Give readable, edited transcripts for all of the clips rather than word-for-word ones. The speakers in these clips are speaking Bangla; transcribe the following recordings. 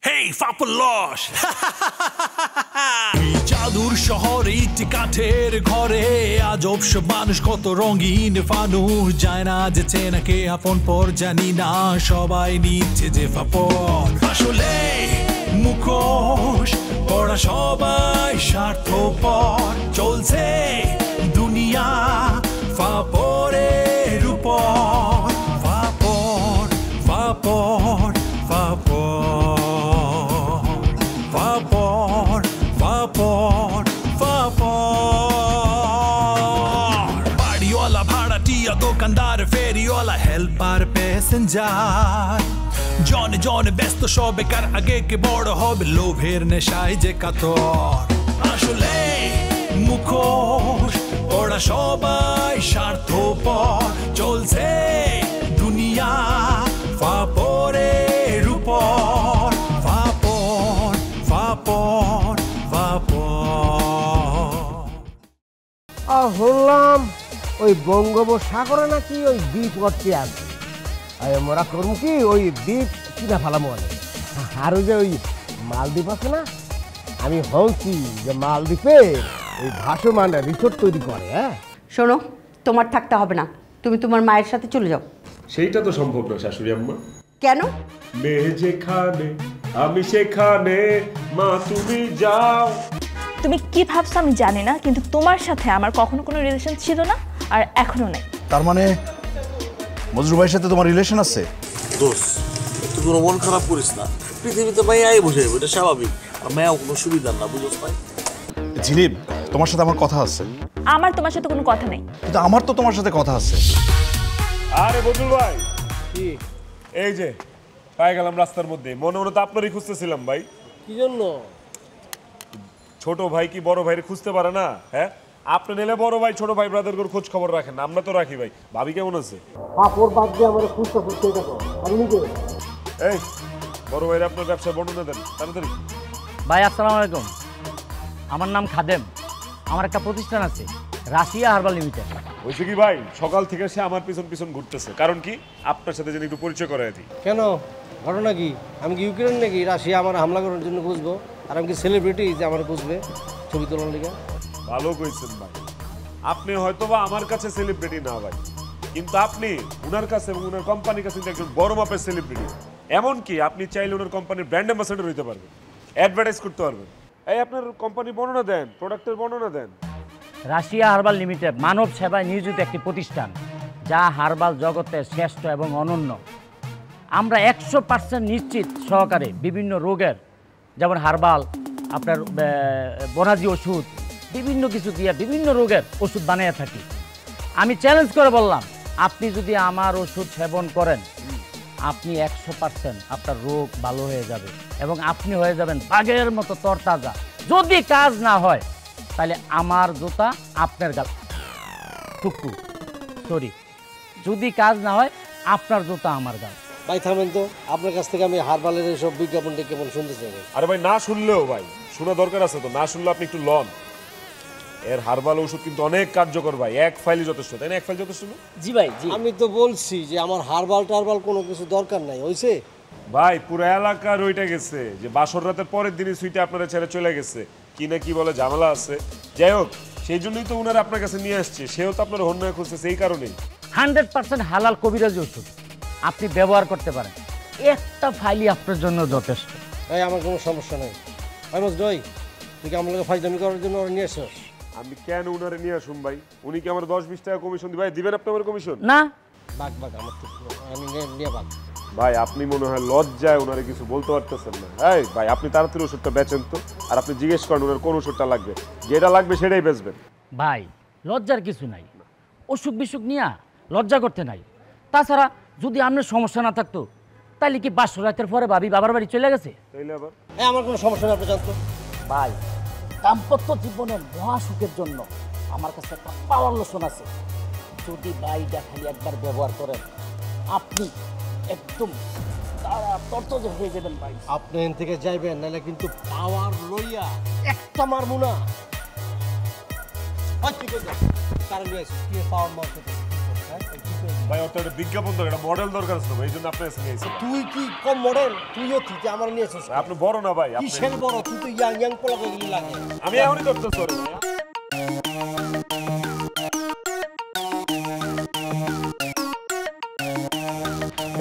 Hey, Fapulosh! জাদুর শহরে ইট কাঠের ঘরে আজব সব মানুষ কত রঙিন ফানুষ যায় না যে চেনাকে আপন পর জানি না সবাই নিচ্ছে যে ফাপর আসলে মুখোশ পড়া সবাই স্বার্থপর চলছে দুনিয়া ফাপরের উপর ফাপর ফাপর ফাপর দোকানদার ফেরিওয়ালা হেল্পার প্যাসেঞ্জার জনে জনে ব্যস্ত সব বেকার আগে কে বড় হবে লোভের নেশায় যে কাতর আসলে মুখোশ ওরা সবাই স্বার্থপর চলছে দুনিয়া ফাপরের উপর ফাপর ফাপর ফাপর হলাম ওই বঙ্গোপসাগরে নাকি ওই দ্বীপ করতে আছে মোরা করবো কি ওই দ্বীপ কিনা ফেলাম আর ওই যে ওই মালদ্বীপ আছে না আমি হলছি যে মালদ্বীপে ওই ভাসমান রিসোর্ট তৈরি করে। হ্যাঁ শোনো, তোমার থাকতে হবে না, তুমি তোমার মায়ের সাথে চলে যাও। সেইটা তো সম্ভব না শাশুড়ি আম্মা। কেন? মেয়ে যেখানে আমি সেখানে, মা তুমি যাও। তুমি কি ভাবছো আমি জানি না, কিন্তু তোমার সাথে আমার কখনো কোনো রিলেশন ছিল না আর এখনো নেই। তার মানে মজরু ভাইয়ের সাথে তোমার রিলেশন আছে? দোষ তুই কোনো মন খারাপ করিস না, পৃথিবীতে মাইয়াই বুঝে এটা স্বাভাবিক, আর মায়াও কোনো সুবিধা না, বুঝোস ভাই। ঝিলিপ, তোমার সাথে আমার কথা আছে। আমার তোমার সাথে কোনো কথা নেই। কিন্তু আমার তো তোমার সাথে কথা আছে। আরে বদুল ভাই, কি এই যে পাই গেলাম রাস্তার মধ্যে, মনে মনে তো আপনারই খুঁজতেছিলাম ভাই। কি জন্য? ছোট ভাই কি বড় ভাইরে খুঁজতে পারে না? হ্যাঁ, আপনি নিলে বড় ভাই ছোট ভাই ব্রাদারগুলোর খোঁজ খবর রাখেন, আমরা তো রাখি ভাই। ভাবি কেমন আছে? পাপড় বাদ দিয়ে আমার খুঁজতে খুঁজতে দেখো আমি নিজে। এই বড় ভাইরে আপনার ব্যবসায় বর্ণনা দেন তাড়াতাড়ি। ভাই আসসালামু আলাইকুম, আমার নাম খাদেম, আমার একটা প্রতিষ্ঠান আছে রাশিয়া হার্বাল লিমিটেড। হয়েছে কি ভাই, সকাল থেকে সে আমার পিছন পিছন ঘুরতেছে, কারণ কি আপনার সাথে যেন একটু পরিচয় করাই দিই। কেন, ঘটনা কি? আমি কি ইউক্রেন নাকি রাশিয়া আমার হামলা করার জন্য খুঁজবো? আর আমি কি সেলিব্রিটি যে আমার খুঁজবে ছবি তোলার লিগে? ভালো কইছেন ভাই, আপনি হয়তোবা আমার কাছে সেলিব্রিটি না ভাই, কিন্তু আপনি উনার কাছে এবং উনার কোম্পানির কাছে একজন বড় মাপের সেলিব্রিটি। এমনকি আপনি চাইলে ওনার কোম্পানির ব্র্যান্ড অ্যাম্বাসেডর হইতে পারবেন, অ্যাডভার্টাইজ করতে পারবেন। এই আপনার কোম্পানির বর্ণনা দেন, প্রোডাক্টের বর্ণনা দেন। রাশিয়া হার্বাল লিমিটেড মানব সেবায় নিয়োজিত একটি প্রতিষ্ঠান, যা হার্বাল জগতের শ্রেষ্ঠ এবং অনন্য। আমরা 100% নিশ্চিত সহকারে বিভিন্ন রোগের, যেমন হার্বাল, আপনার বনাজি ওষুধ, বিভিন্ন কিছু দিয়ে বিভিন্ন রোগের ওষুধ বানিয়ে থাকি। আমি চ্যালেঞ্জ করে বললাম, আপনি যদি আমার ওষুধ সেবন করেন, আপনি 100% আপনার রোগ ভালো হয়ে যাবে এবং আপনি হয়ে যাবেন বাঘের মতো তরতাজা। যদি কাজ না হয় তাহলে আমার জুতা আপনার গাল টুকু, সরি, যদি কাজ না হয় আপনার জুতা আমার গাল। ভাই থামেন তো, আপনার কাছ থেকে আমি হার্বালের এইসব বিজ্ঞাপনটা কেমন শুনতে চাই। আরে ভাই না শুনলেও ভাই শোনা দরকার আছে তো, না শুনলে আপনি একটু লন। এর হার্বাল ওষুধ কিন্তু অনেক কার্যকর ভাই, এক ফাইলই যথেষ্ট, তাই না? এক ফাইল যথেষ্ট না? জি ভাই, জি। আমি তো বলছি যে আমার হার্বাল টার্বাল কোনো কিছু দরকার নাই, হইছে? ভাই পুরো এলাকা রইটা গেছে যে বাসর রাতের পরের দিনই সুইটে আপনারা ছেড়ে চলে গেছে, কি না কি বলে ঝামেলা আছে। যাই হোক, সেই জন্যই তো উনারা আপনার কাছে নিয়ে আসছে, সেও তো আপনার হন্যা খুঁজছে, সেই কারণেই। 100% হালাল কবিরাজি ওষুধ আপনি ব্যবহার করতে পারেন, একটা ফাইলই আপনার জন্য যথেষ্ট। ভাই আমার কোনো সমস্যা নেই। ভাই মজদুই, তুই কি আমার ফাইজলামি করার জন্য ওরা নিয়ে আসছিস? আমি কেন উনারে নিয়ে আসুন ভাই? উনি কি আমার 10-20 টাকা কমিশন দিবেন? ভাই দিবেন আপনি আমার কমিশন? না, বাগ বাগ আমার তো আমি নিয়ে বাগ। ভাই আপনি মনে হয় লজ্জায় ওনারে কিছু বলতে পারতেছেন না। এই ভাই আপনি তাড়াতাড়ি ওষুধটা বেচেন তো, আর আপনি জিজ্ঞেস করেন ওনার কোন ওষুধটা লাগবে, যেটা লাগবে সেটাই বেচবেন। ভাই লজ্জার কিছু নাই, অসুখ বিসুখ নিয়ে লজ্জা করতে নাই। তাছাড়া যদি আপনার সমস্যা না থাকতো তাহলে কি 500 রাতের পরে ভাবি বাবার বাড়ি চলে গেছে? তাইলে আবার আমার কোনো সমস্যা নেই, আপনি জানতো। ভাই দাম্পত্য জীবনের মহাসুখের জন্য আমার কাছে একটা পাওয়ার লোশন আছে, যদি ভাইটা খালি একবার ব্যবহার করেন আপনি একদম তরতাজা হয়ে যাবেন ভাই। আপনি এখান থেকে যাইবেন, নাহলে কিন্তু পাওয়ার লইয়া একটা মারবো না। কারণ কি পাওয়ার মারতে ভাই ওর তো একটা বিজ্ঞাপন দরকার, একটা মডেল দরকার আছে ভাই, এই জন্য আপনার কাছে নিয়ে এসেছি। তুই কি কম মডেল? তুইও তুই আমার নিয়ে এসেছিস। আপনি বড় না ভাই, আপনি কিসের বড়? তুই তো ইয়াং ইয়াং পোলা কইলি লাগে। আমি এখনই করতে সরি ভাই।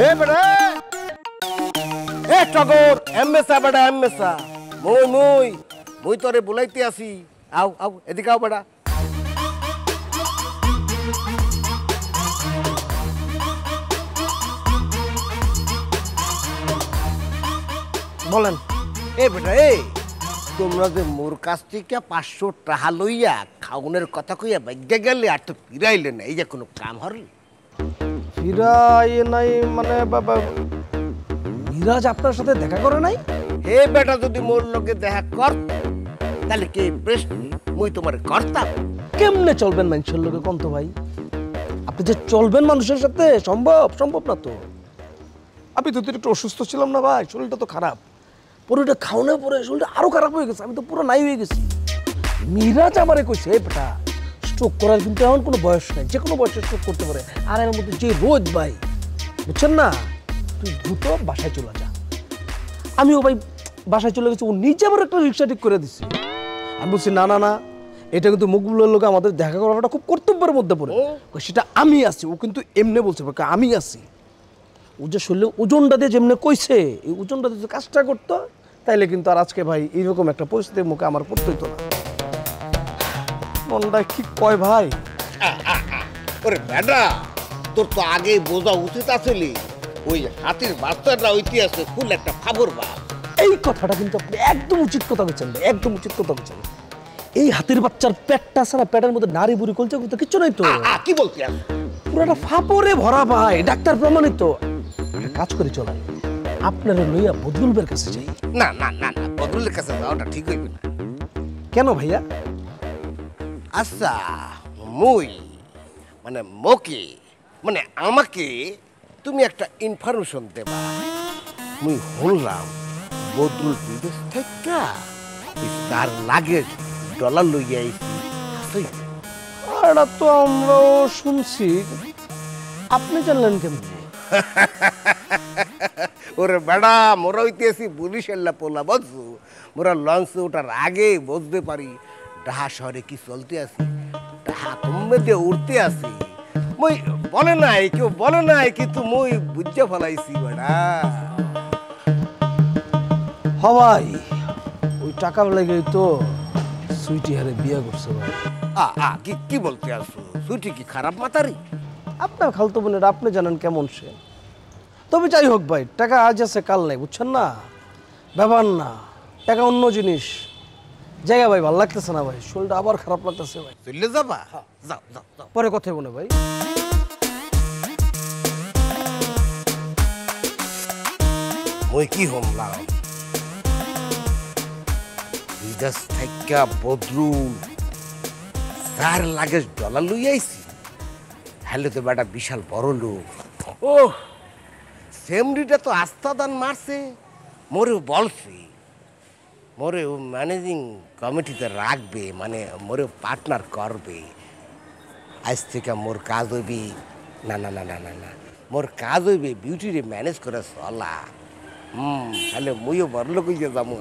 এ বেটা, এ টগর, এমএসা বেটা, এমএসা। মুই তোরে বলাইতে আসি। আও আও, এদিকে আও বেটা। বলেন। এ বেটা, তোমরা যে মোর কাছ থেকে 500 টাকা লইয়া খাউনের কথা কইয়া বাইকে গেলে আর তো ফিরাইলে না, এই যে কোনো কাম হরলি? ফিরাই নাই মানে বাবা, মিরাজ আপনার সাথে দেখা করে নাই? হে বেটা, যদি মোর লগে দেখা কর তাহলে কি প্রশ্ন মুই তোমার করতাম? কেমনে চলবেন মানুষের লোকে কন্ত ভাই? আপনি যে চলবেন মানুষের সাথে, সম্ভব না তো। আমি তো একটু অসুস্থ ছিলাম না ভাই, শরীরটা তো খারাপ, পুরোটা খাওয়ানোর পরে শরীরটা আরো খারাপ হয়ে গেছে, আমি তো পুরো নাই হয়ে গেছি। মিরাজ আমারে কইছে, এই বেটা স্ট্রোক করার কিন্তু এমন কোনো বয়স নাই, যে কোনো বয়সে স্ট্রোক করতে পারে। আর এর মধ্যে যে রোদ ভাই, বুঝছেন না, তুই দ্রুত বাসায় চলে যা। আমিও ভাই বাসায় চলে গেছি, ও নিজে আবার একটা রিক্সা ঠিক করে দিচ্ছে। আমি বলছি না না না, এটা কিন্তু মুখগুলোর লোক আমাদের দেখা করাটা খুব কর্তব্যের মধ্যে পড়ে। সেটা আমি আছি, ও কিন্তু এমনি বলছে আমি আছি। ও যে শরীরে ওজনটা দিয়ে যেমনি কইছে, এই ওজনটা দিয়ে কাজটা করতো তাইলে কিন্তু আর আজকে ভাই এইরকম একটা পরিস্থিতির মুখে আমার পড়তে হইতো না। মনটা কি কয় ভাই? ওরে বেটা, তোর তো আগেই বোঝা উচিত আসলে ওই হাতির বাচ্চাটা ঐতিহাসে ফুল একটা খবর বা। এই কথাটা কিন্তু আপনি একদম উচিত কথা বলছেন, একদম উচিত কথা বলছেন। এই হাতির বাচ্চার পেটটা আছে না, পেটের মধ্যে নারী বুড়ি কলচা করতে কিচ্ছু নাই তো। কি বলছি? পুরোটা ফাপরে ভরা ভাই, ডাক্তার প্রমাণিত। কাজ করে চলাই, আপনারা লইয়া বদরুলের কাছে যাই। না না না না, বদরুলের কাছে যাওয়াটা ঠিক হইবে না। কেন ভাইয়া? আচ্ছা, মুই মানে মোকে মানে আমাকে তুমি একটা ইনফরমেশন দেবা। মুই শুনলাম বদরুল বিদেশ থেকে তার লাগেজ ডলার লইয়া আইছি। এটা তো আমরাও শুনছি, আপনি জানলেন কেমন? ওরে বেড়া, মোরা হইতেছি পুলিশের পোলা, বুঝছো? মোরা লঞ্চে ওঠার আগে বুঝতে পারি ডাহা শহরে কি চলতে আছি, ডাহা কমে দিয়ে উঠতে আছি। মই বলে নাই, কেউ বলে নাই, কিন্তু মই বুঝতে ফেলাইছি বেড়া। হবাই ওই টাকার লেগে তো সুইটি হারে বিয়ে করছে ভাই। কি বলতে আসো? সুইটি কি খারাপ মাতারি? আপনার খালতো বোনের, আপনি জানেন কেমন সে। তবে যাই হোক ভাই, টাকা আজ আছে কাল নাই, বুঝছেন না, ব্যাপার না। টাকা অন্য জিনিস। জায়গা ভাই ভালো লাগতেছে না ভাই, শরীরটা আবার খারাপ লাগতেছে ভাই। চলে যাবা? যাও যাও যাও, পরে কথা বলে ভাই। মই কি হমলাম বিদেশ থেকে বদরুল তার লাগেজ ডলার লই আইছি। হ্যালো তো বেটা বিশাল বড় লোক। ও সেমরিটা তো আস্থাদান মারছে, মোরে বলছে মোরে ম্যানেজিং কমিটিতে রাখবে, মানে মোরে পার্টনার করবে। আজ থেকে মোর কাজ হইবে না না না না না না মোর কাজ হইবে বিউটিরে ম্যানেজ করে চলা। তাহলে মুইও বড় লোক হইয়া যাবো।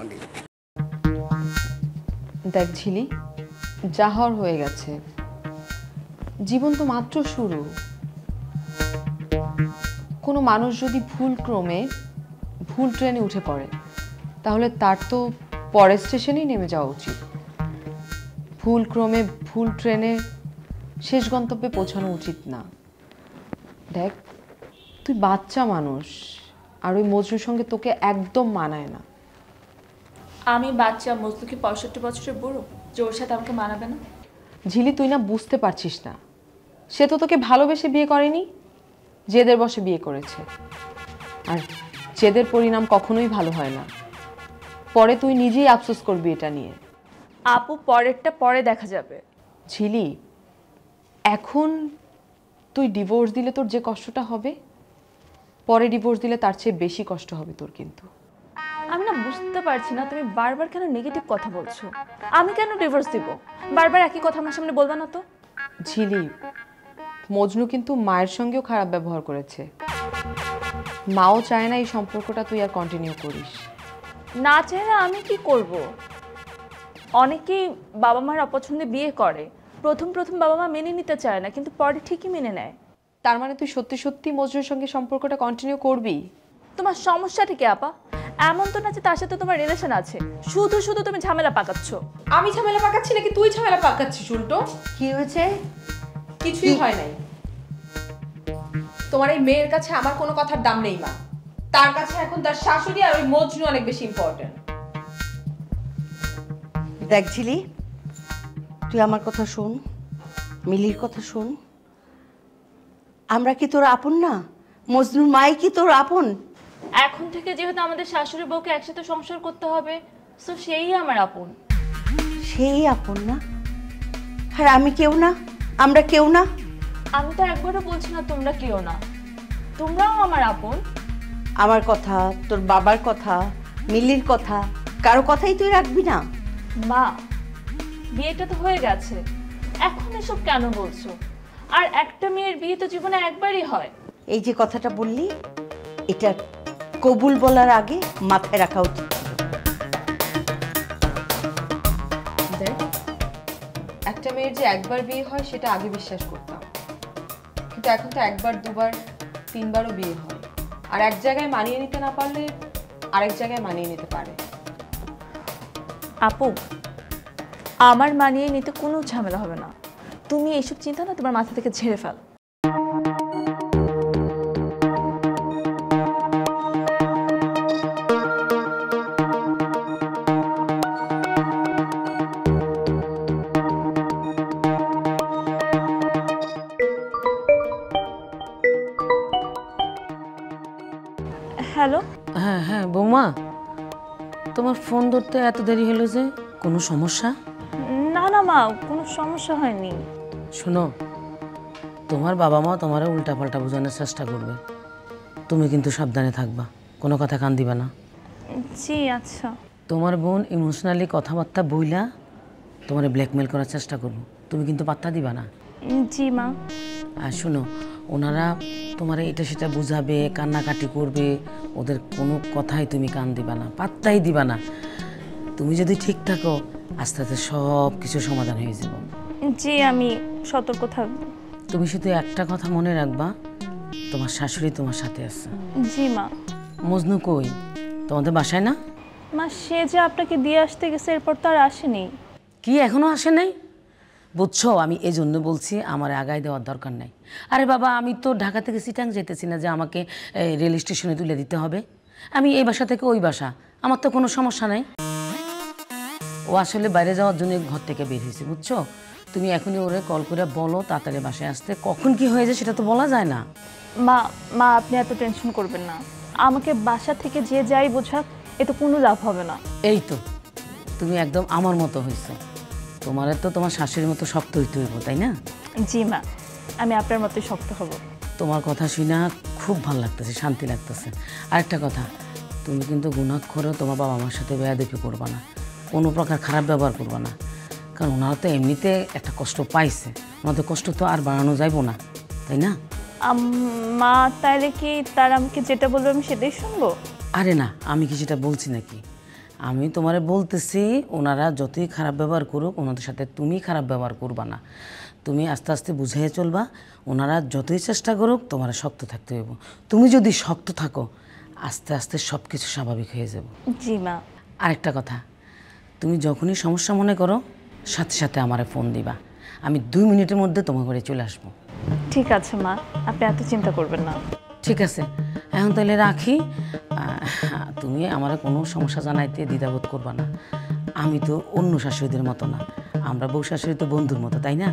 দেখ ঝিলি, যা হওয়ার হয়ে গেছে, জীবন তো মাত্র শুরু। কোনো মানুষ যদি ভুলক্রমে ভুল ট্রেনে উঠে পড়ে তাহলে তার তো পরের স্টেশনেই নেমে যাওয়া উচিত। ভুলক্রমে ভুল ট্রেনে শেষ গন্তব্যে পৌঁছানো উচিত না। দেখ, তুই বাচ্চা মানুষ, আর ওই মজনুর সঙ্গে তোকে একদম মানায় না। আমি বাচ্চা, মজনু কি 65 বছরের বুড়ো যে ওর সাথে আমাকে মানাবে না? ঝিলি, তুই না বুঝতে পারছিস না, সে তো তোকে ভালোবেসে বিয়ে করেনি, জেদের বসে বিয়ে করেছে। আর জেদের পরিণাম কখনোই ভালো হয় না। পরে তুই নিজেই আফসোস করবি এটা নিয়ে। আপু, পরেরটা পরে দেখা যাবে। ঝিলি, এখন তুই ডিভোর্স দিলে তোর যে কষ্টটা হবে, পরে ডিভোর্স দিলে তার চেয়ে বেশি কষ্ট হবে তোর। কিন্তু আমি না বুঝতে পারছি না, তুমি বারবার কেন নেগেটিভ কথা বলছো। আমি কেন ডিভোর্স দিব? বারবার একই কথা আমার সামনে বলবা না তো। ঝিলি, মজনু কিন্তু মায়ের সঙ্গেও খারাপ ব্যবহার করেছে। মাও চায় না এই সম্পর্কটা তুই আর কন্টিনিউ করিস। না চাই না আমি কি করব? অনেকেই বাবা মার অপছন্দে বিয়ে করে, প্রথম প্রথম বাবা মা মেনে নিতে চায় না, কিন্তু পরে ঠিকই মেনে নেয়। তার মানে তুই সত্যি সত্যি মজনুর সঙ্গে সম্পর্কটা কন্টিনিউ করবি? তোমার সমস্যাটা কি আপা? এমন তো না যে তার সাথে তোমার রিলেশন আছে, শুধু শুধু তুমি ঝামেলা পাকাচ্ছ। আমি ঝামেলা পাকাচ্ছি নাকি তুই ঝামেলা পাকাচ্ছিস? উল্টো কি হয়েছে? কিছুই হয় নাই। তোমার এই মেয়ের কাছে আমার কোনো কথার দাম নেই মা। তার কাছে এখন তার শাশুড়ি আর ওই মজনু অনেক বেশি ইম্পর্টেন্ট। দেখ ঝিলি, তুই আমার কথা শোন, মিলির কথা শোন। আমরা কি তোর আপন না? মজনুর মাই কি তোর আপন? এখন থেকে যেহেতু আমাদের শাশুড়ি বউকে একসাথে সংসার করতে হবে, সো সেই আমার আপন। সেই আপন না? আর আমি কেউ না? আমরা কেউ না? আমি তো একবারও বলছি না তোমরা কেউ না, তোমরাও আমার আপন। আমার কথা, তোর বাবার কথা, মিলির কথা, কারো কথাই তুই রাখবি না? মা, বিয়েটা তো হয়ে গেছে, এখন এসব কেন বলছো? আর একটা মেয়ের বিয়ে তো জীবনে একবারই হয়। এই যে কথাটা বললি, এটা কবুল বলার আগে মাথায় রাখা উচিত। দেখ, একটা মেয়ের যে একবার বিয়ে হয় সেটা আগে বিশ্বাস করতাম, কিন্তু এখন তো একবার, দুবার, তিনবারও বিয়ে হয়। আর এক জায়গায় মানিয়ে নিতে না পারলে আরেক জায়গায় মানিয়ে নিতে পারে। আপু, আমার মানিয়ে নিতে কোনো ঝামেলা হবে না। তুমি এইসব চিন্তা না তোমার মাথা থেকে ঝেড়ে ফেল। হ্যালো। হ্যাঁ হ্যাঁ বৌমা, তোমার ফোন ধরতে এত দেরি হলো যে? কোনো সমস্যা? না না মা, কোনো সমস্যা হয়নি। শোনো, তোমার বাবা মা তোমার উল্টাপাল্টা বোঝানোর চেষ্টা করবে, তুমি কিন্তু সাবধানে থাকবা, কোনো কথা কান দিবা না। জি আচ্ছা। তোমার বোন ইমোশনালি কথাবার্তা বইলা তোমার ব্ল্যাকমেল করার চেষ্টা করবো, তুমি কিন্তু পাত্তা দিবা না। জি মা। আর শোনো, ওনারা তোমার এটা সেটা বুঝাবে, কান্নাকাটি করবে, ওদের কোনো কথাই তুমি কান দিবা না, পাত্তাই দিবা না। তুমি যদি ঠিক থাকো, আস্তে আস্তে সব কিছু সমাধান হয়ে যাব। জি, আমি সতর্ক থাকবো। তুমি শুধু একটা কথা মনে রাখবা, তোমার শাশুড়ি তোমার সাথে আছে। জি মা। মজনু কই? তোমাদের বাসায় না? মা, সে যে আপনাকে দিয়ে আসতে গেছে, এরপর তো আর আসেনি। কি এখনো আসে নাই? বুঝছো, আমি এই জন্য বলছি আমার আগায় দেওয়ার দরকার নাই। আরে বাবা, আমি তো ঢাকা থেকে চিটাং যেতেছি না যে আমাকে রেল স্টেশনে তুলে দিতে হবে। আমি এই বাসা থেকে ওই বাসা, আমার তো কোনো সমস্যা নাই। ও আসলে বাইরে যাওয়ার জন্য ঘর থেকে বের হয়েছে, বুঝছো? তুমি এখনই ওরে কল করে বলো তাড়াতাড়ি বাসায় আসতে। কখন কি হয়ে যায় সেটা তো বলা যায় না। মা আপনি এত টেনশন করবেন না, আমাকে বাসা থেকে যে যাই বোঝাক, এতে কোনো লাভ হবে না। এই তো তুমি একদম আমার মতো হয়েছো। তোমার তো তোমার শাশুড়ির মতো শক্ত হইতে হইব, তাই না? জি মা, আমি আপনার মতোই শক্ত হব। তোমার কথা শুনে খুব ভালো লাগতেছে, শান্তি লাগতেছে। আরেকটা কথা, তুমি কিন্তু গুনাহ করে তোমার বাবা মার সাথে বেয়াদবি করবা না, কোনো প্রকার খারাপ ব্যবহার করবা না, কারণ ওনারা তো এমনিতে একটা কষ্ট পাইছে, ওনাদের কষ্ট তো আর বাড়ানো যাইব না, তাই না? মা, তাইলে কি তার আমাকে যেটা বলবো আমি সেটাই শুনবো? আরে না, আমি কি সেটা বলছি নাকি? আমি তোমারে বলতেছি, ওনারা যতই খারাপ ব্যবহার করুক, ওনাদের সাথে তুমি খারাপ ব্যবহার করবা না। তুমি আস্তে আস্তে বুঝিয়ে চলবা। ওনারা যতই চেষ্টা করুক, তোমার শক্ত থাকতে হইব। তুমি যদি শক্ত থাকো, আস্তে আস্তে সব কিছু স্বাভাবিক হয়ে যাব। জি মা। আরেকটা কথা, তুমি যখনই সমস্যা মনে করো, সাথে সাথে আমারে ফোন দিবা। আমি 2 মিনিটের মধ্যে তোমার ঘরে চলে আসবো। ঠিক আছে মা, আপনি এত চিন্তা করবেন না। ঠিক আছে, এখন তাহলে রাখি। তুমি আমার কোনো সমস্যা জানাইতে দ্বিধাবোধ করবা না। আমি তো অন্য শাশুড়িদের মতো না, আমরা বউ শাশুড়ি তো বন্ধুর মতো, তাই না?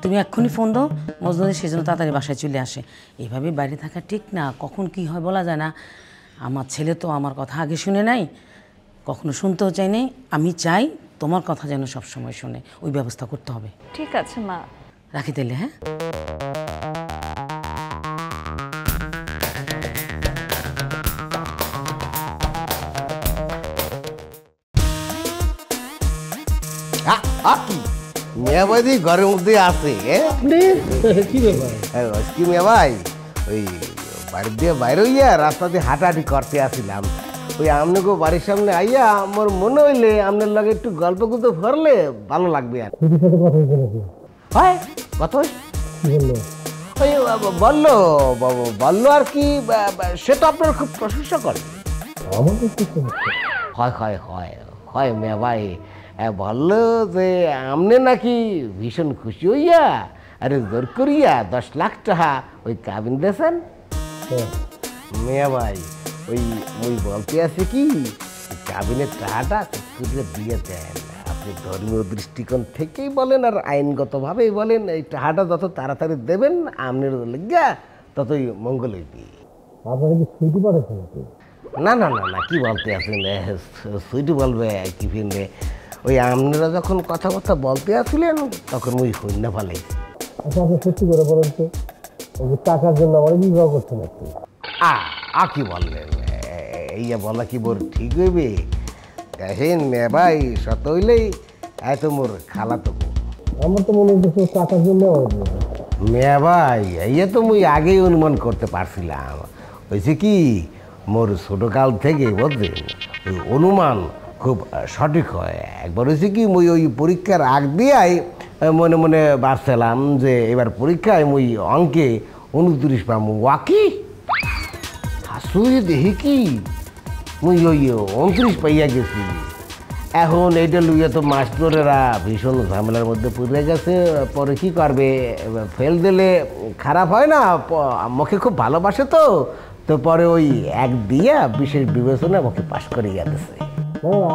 তুমি এক্ষুনি ফোন দাও মজনুদের, সেজন্য তাড়াতাড়ি বাসায় চলে আসে। এইভাবে বাইরে থাকা ঠিক না, কখন কি হয় বলা যায় না। আমার ছেলে তো আমার কথা আগে শুনে নাই, কখনো শুনতেও চাই নাই। আমি চাই তোমার কথা যেন সবসময় শুনে, ওই ব্যবস্থা করতে হবে। ঠিক আছে মা, রাখি তাইলে। হ্যাঁ, কি মিয়া ভাই ঘরের মধ্যে আছে কি ব্যাপার? কি মিয়া ভাই ওই বাড়ি দিয়ে বাইরে হইয়া রাস্তা দিয়ে হাঁটাহাঁটি করতে আসছিলাম, ওই আপনাকে বাড়ির সামনে আইয়া আমার মনে হইলে আপনার লাগে একটু গল্প গুজব করলে ভালো লাগবে। আর হয় কত ওই বললো বললো আর কি, সে তো আপনার খুব প্রশংসা করে। হয় হয় হয় হয় মিয়া ভাই বললো যে আপনি নাকি ভীষণ খুশি হইয়া আরে জোর করিয়া 10 লাখ টাকা ওই কাবিন দিয়েছেন। মিয়া ভাই ওই মুই বলতে আছে কি কাবিনের টাকাটা করে দিয়ে দেন। আপনি ধর্মীয় দৃষ্টিকোণ থেকেই বলেন আর আইনগতভাবেই বলেন, এই টাকাটা যত তাড়াতাড়ি দেবেন আপনার লেগা ততই মঙ্গল হইবে। না না না না কি বলতে আছেন, সুইটি বলবে কি ফিরবে, ওই আপনারা যখন কথাবার্তা বলতে আসছিলেন তখন ওই শূন্য ফেলাইছি। আচ্ছা আপনি সত্যি করে বলেন তো, টাকার জন্য আমার বিবাহ করছেন আপনি? কি বললেন, এইয়া বলা কি বোর ঠিক হইবে? দেখেন মেয়ে ভাই সত হইলেই এত মোর খালা তো আমার তো মনে হচ্ছে টাকার জন্য। মেয়ে ভাই এইয়া তো মুই আগেই অনুমান করতে পারছিলাম। হয়েছে কি মোর ছোটকাল থেকে বুঝলেন ওই অনুমান খুব সঠিক হয়। একবার হয়েছে কি মুই ওই পরীক্ষার আগ দিয়াই মনে মনে ভাবছিলাম যে এবার পরীক্ষায় মুই অঙ্কে 29 পাবো। ওয়াকি হাসুই দেখি কি মুই ওই 29 পাইয়া গেছি। এখন এইটা লইয়া তো মাস্টরেরা ভীষণ ঝামেলার মধ্যে পড়ে গেছে। পরে কি করবে, ফেল দিলে খারাপ হয় না, মুখে খুব ভালোবাসে তো পরে ওই এক দিয়া বিশেষ বিবেচনা মুখে পাশ করে গেছে।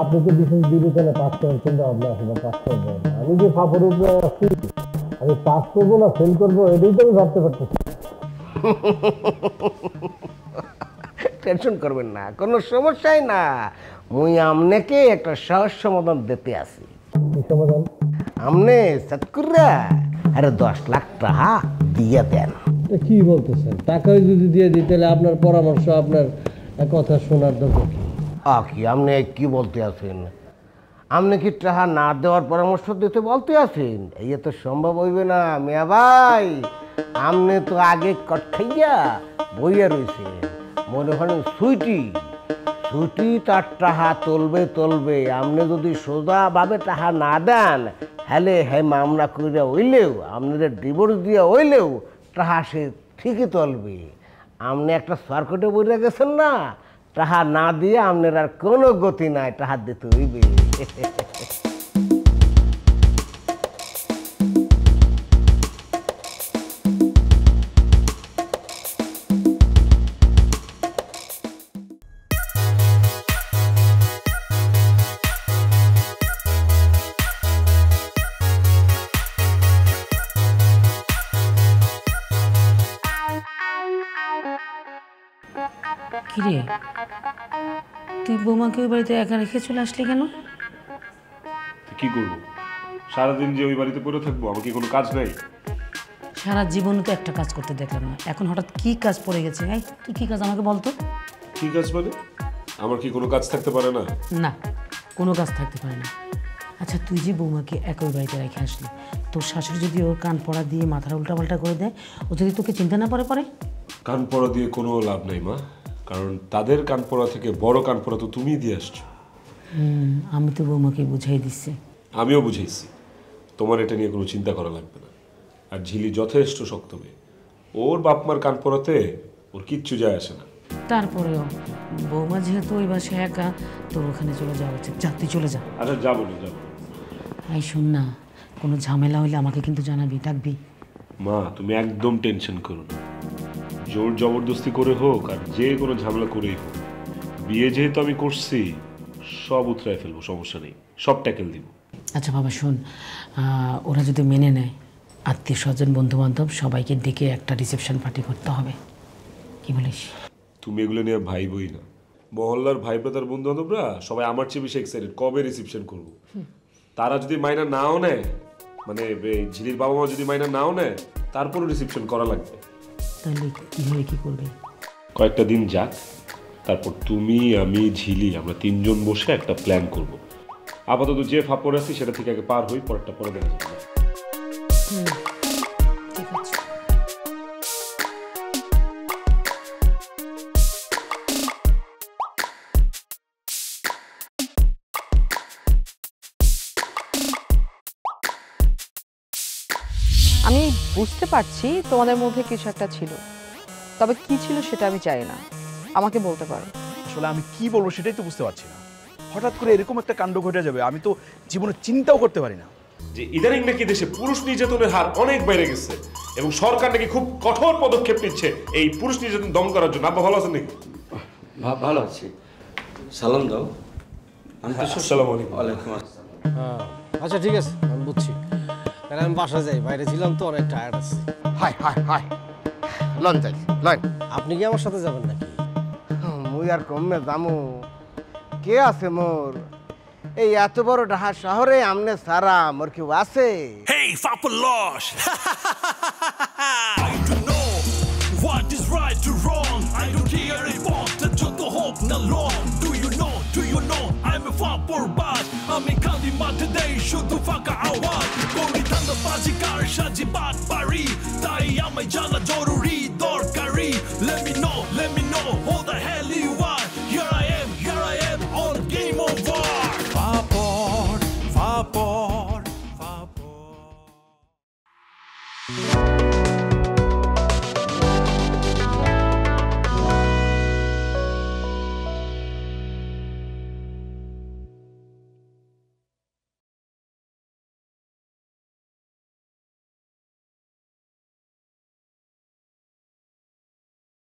আপনি তো বিশেষ বিবেচনা পাস করার চিন্তা ভাবনা আসলে পাস করবেন। আমি যে ফাপের উপরে আছি, আমি পাস করবো না ফেল করবো এটাই তো আমি ভাবতে পারতেছি। টেনশন করবেন না, কোনো সমস্যাই না। মুই আপনাকে একটা সহজ সমাধান দিতে আসি। সমাধান? আপনি সৎকুরা আরে 10 লাখ টাকা দিয়ে দেন। কি বলতেছেন? টাকাই যদি দিয়ে দিই তাহলে আপনার পরামর্শ, আপনার কথা শোনার দরকার কি? আপনি কি বলতে আছেন? আপনি কি টাকা না দেওয়ার পরামর্শ দিতে বলতে আছেন? এই তো সম্ভব হইবে না মিয়া ভাই। আপনি তো আগে কঠাইয়া বইয়া রয়েছেন, মনে করেন সুইটি তার টাকা তুলবে। আপনি যদি সোজাভাবে টাকা না দেন হলে মামলা করে হইলেও আপনাদের ডিভোর্স দিয়ে হইলেও টাকা সে ঠিকই তুলবে। আপনি একটা সার্কিটে বইয়া গেছেন না, টাকা না দিয়ে আপনার আর কোনো গতি নাই, টাকা দিতে হইবে। কিরে তুই বৌমাকে ওই বাড়িতে একা রেখে চলে আসলি কেন? কি করবো, সারাদিন যে ওই বাড়িতে পড়ে থাকবো? আমার কি কোনো কাজ নাই? সারা জীবনে তো একটা কাজ করতে দেখলাম না, এখন হঠাৎ কি কাজ পড়ে গেছে? তুই কি কাজ আমাকে বলতো? কি কাজ মানে? আমার কি কোনো কাজ থাকতে পারে না? না, কোনো কাজ থাকতে পারে না। আচ্ছা তুই যে বৌমাকে একই বাড়িতে রেখে আসলি, তোর শাশুড়ি যদি ওর কান পড়া দিয়ে মাথার উল্টাপাল্টা করে দেয়, ও যদি তোকে চিন্তা না পড়ে? কান পড়া দিয়ে কোনো লাভ নাই মা, কারণ তাদের কান পড়া থেকে বড় কান পড়া তো তুমিই দিয়ে আসছো। আমি তো বৌমাকে বুঝাই দিচ্ছি। আমিও বুঝাইছি, তোমার এটা নিয়ে কোনো চিন্তা করা লাগবে না। আর ঝিলি যথেষ্ট শক্ত মেয়ে, ওর বাপ মার কান পড়াতে ওর কিচ্ছু যায় আসে না। তারপরেও বৌমা যেহেতু ওই বাসায় একা, তোর ওখানে চলে যাওয়া উচিত। যা তুই চলে যা। আচ্ছা যাবো না, যাবো। শোন না, কোনো ঝামেলা হলে আমাকে কিন্তু জানাবি, ডাকবি। মা তুমি একদম টেনশন করো না, জোর জবরদস্তি করে হোক আর যে কোনো ঝামেলা করেই হোক, বিয়ে যেহেতু আমি করছি সব উতরায় ফেলবো, সমস্যা নেই, সব ট্যাকেল দিব। আচ্ছা বাবা শোন, ওরা যদি মেনে নেয়, আত্মীয় স্বজন বন্ধু বান্ধব সবাইকে ডেকে একটা রিসেপশন পার্টি করতে হবে, কি বলিস? তুমি এগুলো নিয়ে ভাইবই না, মহল্লার ভাই ব্রাদার বন্ধু বান্ধবরা সবাই আমার চেয়ে বেশি এক্সাইটেড কবে রিসেপশন করবো। তারা যদি মাইনা নাও নেয়, মানে ঝিলির বাবা মা যদি মাইনা নাও নেয়, তারপরও রিসেপশন করা লাগবে। তাহলে কীভাবে কী করবে? কয়েকটা দিন যাক, তারপর তুমি আমি ঝিলি আমরা 3 জন বসে একটা প্ল্যান করব। আপাতত যে ফাপড় আছি সেটা থেকে আগে পার হই, পরেরটা পরে দেখা যাবে। ঠিক আছে। আমি বুঝতে পারছি তোমাদের মধ্যে কিছু একটা ছিল, তবে কি ছিল সেটা আমি জানি না, আমাকে বলতে পারো। আসলে আমি কি বলবো সেটাই তো বুঝতে পারছি না। হঠাৎ করে এরকম একটা কাণ্ড ঘটে যাবে আমি তো জীবনে চিন্তাও করতে পারি না। যে ইদানিং নাকি দেশে পুরুষ নির্যাতনের হার অনেক বেড়ে গেছে এবং সরকার নাকি খুব কঠোর পদক্ষেপ নিচ্ছে এই পুরুষ নির্যাতন দমন করার জন্য। আব্বা ভালো আছেন নাকি? ভালো আছি। সালাম দাও। আমি তো আসসালামু আলাইকুম। ওয়ালাইকুম আসসালাম। আচ্ছা ঠিক আছে, আমি বুঝছি। তাহলে আমি বাসায় যাই, বাইরে ছিলাম তো অনেক টায়ার্ড আছি। হাই হাই হাই লন যাই লন। আপনি কি আমার সাথে যাবেন নাকি? মুই আর কমে যামু, কে আছে মোর? এই এত বড় ঢাকা শহরে আমনে সারা মোর কেউ আছে? Hey, Fapalos! I don't know what is right or wrong. I don't care if that you to hope no long. Do you know I'm a Fapor bad. I'm in Kandi Mat today, should do fuck awat. Gori Tanda Bajikar Shaji Bat Bari. Tai Amai Jana Joruri Dorkari. Let me know who the hell you are. Here I am on Game Over. Fapor, Fapor, Fapor.